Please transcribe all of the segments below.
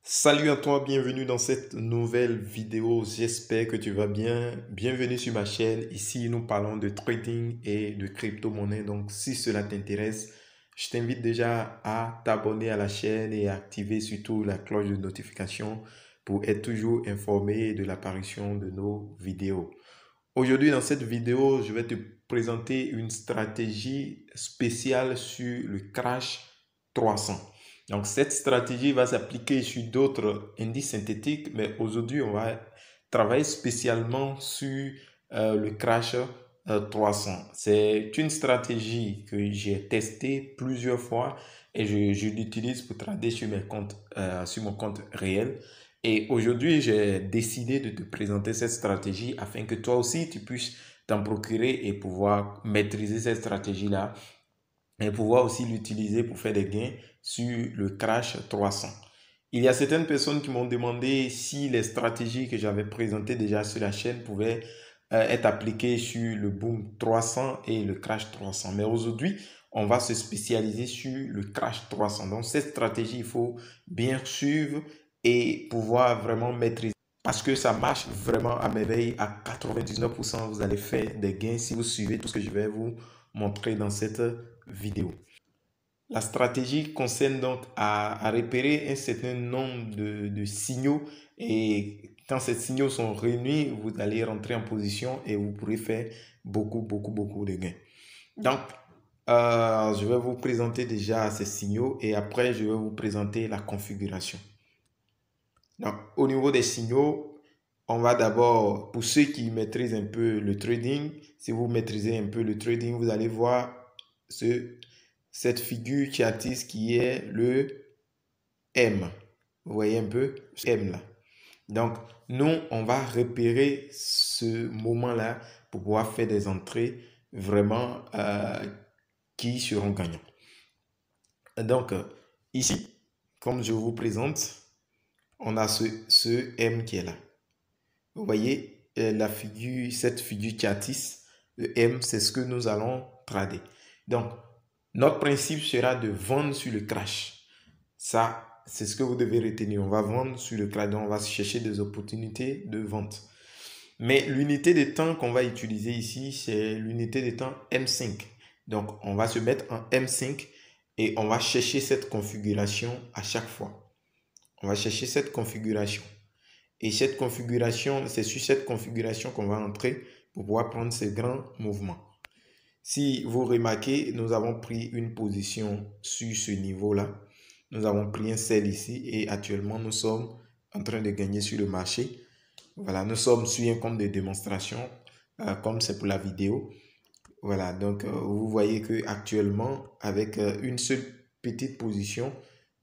Salut à toi, bienvenue dans cette nouvelle vidéo. J'espère que tu vas bien. Bienvenue sur ma chaîne. Ici, nous parlons de trading et de crypto-monnaie. Donc, si cela t'intéresse, je t'invite déjà à t'abonner à la chaîne et à activer surtout la cloche de notification pour être toujours informé de l'apparition de nos vidéos. Aujourd'hui, dans cette vidéo, je vais te présenter une stratégie spéciale sur le Crash 300. Donc, cette stratégie va s'appliquer sur d'autres indices synthétiques, mais aujourd'hui, on va travailler spécialement sur le Crash 300. C'est une stratégie que j'ai testée plusieurs fois et je l'utilise pour trader sur mes comptes, sur mon compte réel. Et aujourd'hui, j'ai décidé de te présenter cette stratégie afin que toi aussi, tu puisses t'en procurer et pouvoir maîtriser cette stratégie-là et pouvoir aussi l'utiliser pour faire des gains sur le Crash 300. Il y a certaines personnes qui m'ont demandé si les stratégies que j'avais présentées déjà sur la chaîne pouvaient être appliquées sur le Boom 300 et le Crash 300. Mais aujourd'hui, on va se spécialiser sur le Crash 300. Donc, cette stratégie, il faut bien suivre et pouvoir vraiment maîtriser parce que ça marche vraiment à merveille à 99%. Vous allez faire des gains si vous suivez tout ce que je vais vous montrer dans cette vidéo. La stratégie concerne donc à repérer un certain nombre de signaux et quand ces signaux sont réunis, vous allez rentrer en position et vous pourrez faire beaucoup de gains. Donc, je vais vous présenter déjà ces signaux et après, je vais vous présenter la configuration. Donc, au niveau des signaux, on va d'abord, pour ceux qui maîtrisent un peu le trading, si vous maîtrisez un peu le trading, vous allez voir cette figure qui attise qui est le M. Vous voyez un peu ce M là. Donc, nous, on va repérer ce moment-là pour pouvoir faire des entrées vraiment qui seront gagnants. Donc, ici, comme je vous présente, on a ce M qui est là. Vous voyez cette figure qui attise, le M, c'est ce que nous allons trader. Donc, notre principe sera de vendre sur le crash. Ça, c'est ce que vous devez retenir. On va vendre sur le crash, donc on va chercher des opportunités de vente. Mais l'unité de temps qu'on va utiliser ici, c'est l'unité de temps M5. Donc, on va se mettre en M5 et on va chercher cette configuration à chaque fois. On va chercher cette configuration. Et cette configuration, c'est sur cette configuration qu'on va entrer pour pouvoir prendre ces grands mouvements. Si vous remarquez, nous avons pris une position sur ce niveau-là. Nous avons pris un sell ici et actuellement, nous sommes en train de gagner sur le marché. Voilà, nous sommes sur un compte de démonstration, comme c'est pour la vidéo. Voilà, donc vous voyez que actuellement, avec une seule petite position,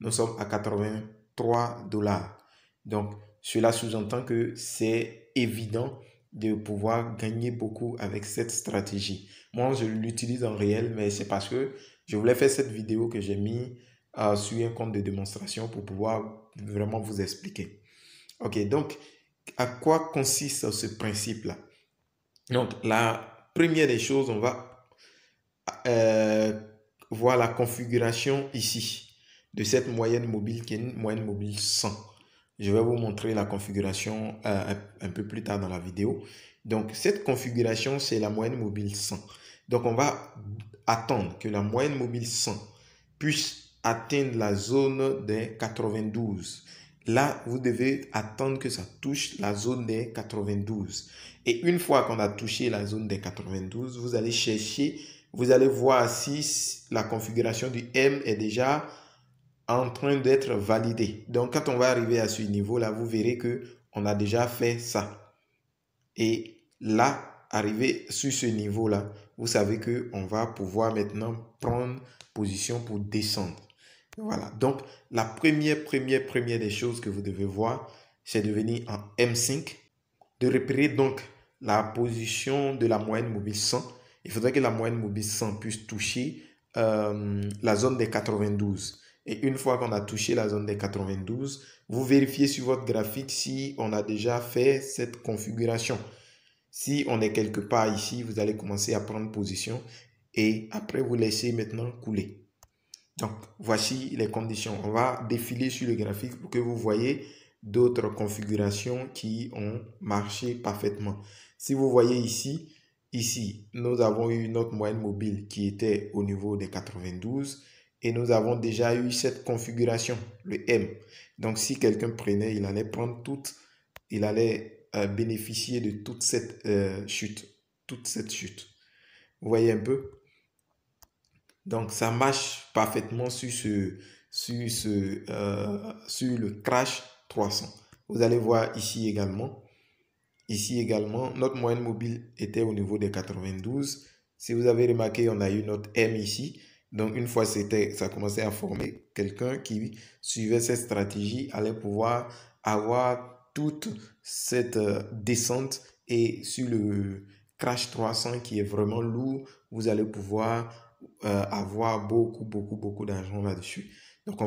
nous sommes à 83 $. Donc, cela sous-entend que c'est évident de pouvoir gagner beaucoup avec cette stratégie. Moi, je l'utilise en réel, mais c'est parce que je voulais faire cette vidéo que j'ai mis sur un compte de démonstration pour pouvoir vraiment vous expliquer. Ok, donc, à quoi consiste ce principe-là? Donc, la première des choses, on va voir la configuration ici de cette moyenne mobile qui est une moyenne mobile 100. Je vais vous montrer la configuration un peu plus tard dans la vidéo. Donc, cette configuration, c'est la moyenne mobile 100. Donc, on va attendre que la moyenne mobile 100 puisse atteindre la zone des 92. Là, vous devez attendre que ça touche la zone des 92. Et une fois qu'on a touché la zone des 92, vous allez chercher, vous allez voir si la configuration du M est déjà en train d'être validée. Donc, quand on va arriver à ce niveau-là, vous verrez que on a déjà fait ça. Et là, arrivé sur ce niveau-là, vous savez qu'on va pouvoir maintenant prendre position pour descendre. Voilà. Donc, la première des choses que vous devez voir, c'est de venir en M5, de repérer donc la position de la moyenne mobile 100. Il faudrait que la moyenne mobile 100 puisse toucher la zone des 92. Et une fois qu'on a touché la zone des 92, vous vérifiez sur votre graphique si on a déjà fait cette configuration. Si on est quelque part ici, vous allez commencer à prendre position et après vous laissez maintenant couler. Donc, voici les conditions. On va défiler sur le graphique pour que vous voyez d'autres configurations qui ont marché parfaitement. Si vous voyez ici, nous avons eu notre moyenne mobile qui était au niveau des 92 et nous avons déjà eu cette configuration, le M. Donc, si quelqu'un prenait, il allait prendre il allait bénéficier de toute cette chute. Vous voyez un peu? Donc, ça marche parfaitement sur le Crash 300. Vous allez voir ici également. Ici également, notre moyenne mobile était au niveau des 92. Si vous avez remarqué, on a eu notre M ici. Donc, une fois ça commençait à former, quelqu'un qui suivait cette stratégie allait pouvoir avoir toute cette descente. Et sur le Crash 300 qui est vraiment lourd, vous allez pouvoir avoir beaucoup d'argent là-dessus. Donc,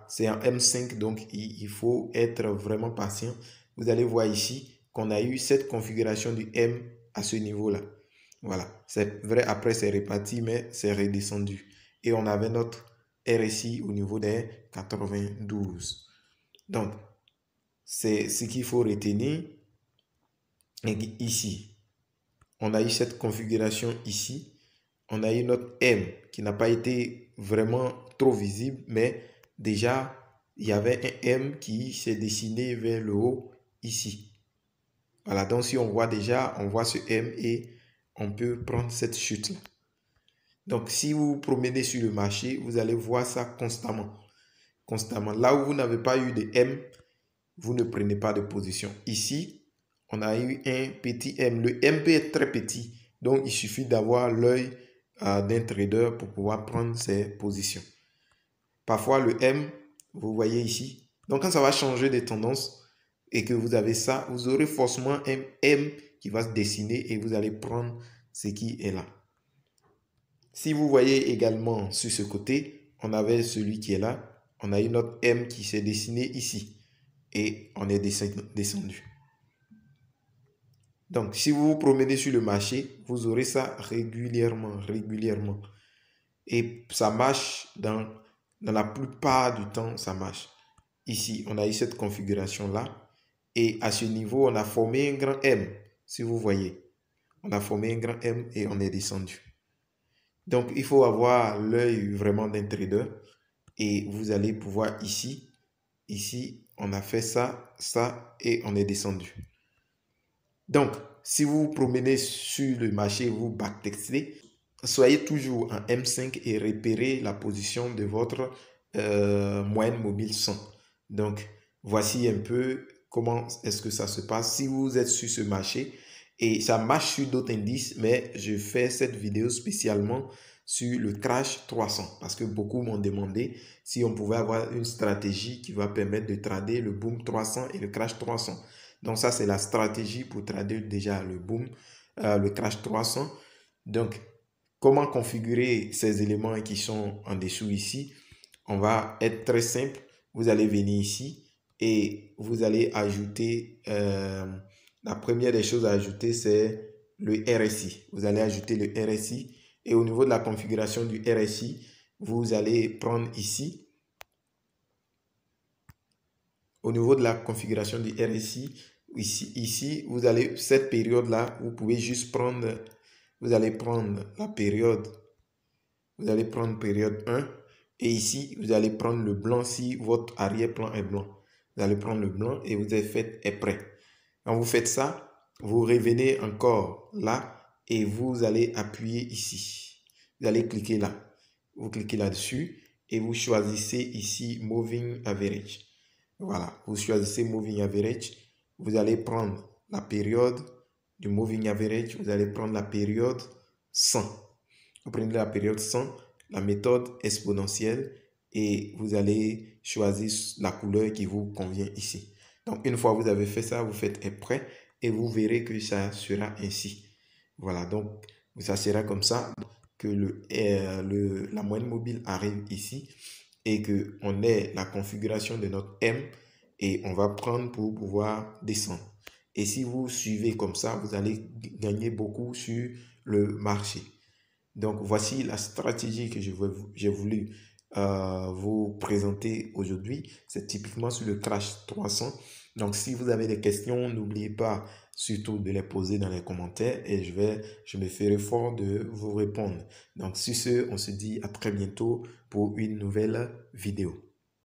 c'est un M5, donc il faut être vraiment patient. Vous allez voir ici qu'on a eu cette configuration du M à ce niveau-là. Voilà, c'est vrai, après c'est reparti, mais c'est redescendu. Et on avait notre RSI au niveau des 92. Donc, c'est ce qu'il faut retenir. Et ici, on a eu cette configuration ici. On a eu notre M qui n'a pas été vraiment trop visible, mais déjà, il y avait un M qui s'est dessiné vers le haut ici. Voilà, donc si on voit déjà, on voit ce M et on peut prendre cette chute-là. Donc, si vous vous promenez sur le marché, vous allez voir ça constamment. Constamment. Là où vous n'avez pas eu de M, vous ne prenez pas de position. Ici, on a eu un petit M. Le M peut être très petit. Donc, il suffit d'avoir l'œil d'un trader pour pouvoir prendre ses positions. Parfois, le M, vous voyez ici. Donc, quand ça va changer de tendance et que vous avez ça, vous aurez forcément un M qui va se dessiner et vous allez prendre ce qui est là. Si vous voyez également sur ce côté, on avait celui qui est là. On a eu notre M qui s'est dessiné ici et on est descendu. Donc, si vous vous promenez sur le marché, vous aurez ça régulièrement. Et ça marche dans la plupart du temps, ça marche. Ici, on a eu cette configuration-là. Et à ce niveau, on a formé un grand M, si vous voyez. On a formé un grand M et on est descendu. Donc, il faut avoir l'œil vraiment d'un trader. Et vous allez pouvoir ici, on a fait ça, et on est descendu. Donc, si vous vous promenez sur le marché, vous backtestez, soyez toujours en M5 et repérez la position de votre moyenne mobile 100. Donc, voici un peu comment est-ce que ça se passe si vous êtes sur ce marché. Et ça marche sur d'autres indices, mais je fais cette vidéo spécialement sur le Crash 300 parce que beaucoup m'ont demandé si on pouvait avoir une stratégie qui va permettre de trader le Boom 300 et le Crash 300. Donc ça, c'est la stratégie pour trader déjà le Boom, le Crash 300. Donc, comment configurer ces éléments qui sont en dessous ici? On va être très simple. Vous allez venir ici et vous allez ajouter, la première des choses à ajouter, c'est le RSI. Vous allez ajouter le RSI et au niveau de la configuration du RSI, vous allez prendre ici. Au niveau de la configuration du RSI, ici vous allez, cette période-là, vous pouvez juste prendre, vous allez prendre la période, vous allez prendre période 1 et ici, vous allez prendre le blanc si votre arrière-plan est blanc. Vous allez prendre le blanc et vous avez fait est prêt. Quand vous faites ça, vous revenez encore là et vous allez appuyer ici. Vous allez cliquer là. Vous cliquez là-dessus et vous choisissez ici Moving Average. Voilà, vous choisissez Moving Average. Vous allez prendre la période du Moving Average. Vous allez prendre la période 100. Vous prenez la période 100, la méthode exponentielle et vous allez choisir la couleur qui vous convient ici. Donc, une fois que vous avez fait ça, vous faites est prêt et vous verrez que ça sera ainsi. Voilà, donc ça sera comme ça que la moyenne mobile arrive ici et qu'on ait la configuration de notre M et on va prendre pour pouvoir descendre. Et si vous suivez comme ça, vous allez gagner beaucoup sur le marché. Donc, voici la stratégie que j'ai voulu vous présenter aujourd'hui. C'est typiquement sur le Crash 300. Donc, si vous avez des questions, n'oubliez pas surtout de les poser dans les commentaires et je me ferai fort de vous répondre. Donc, sur ce, on se dit à très bientôt pour une nouvelle vidéo.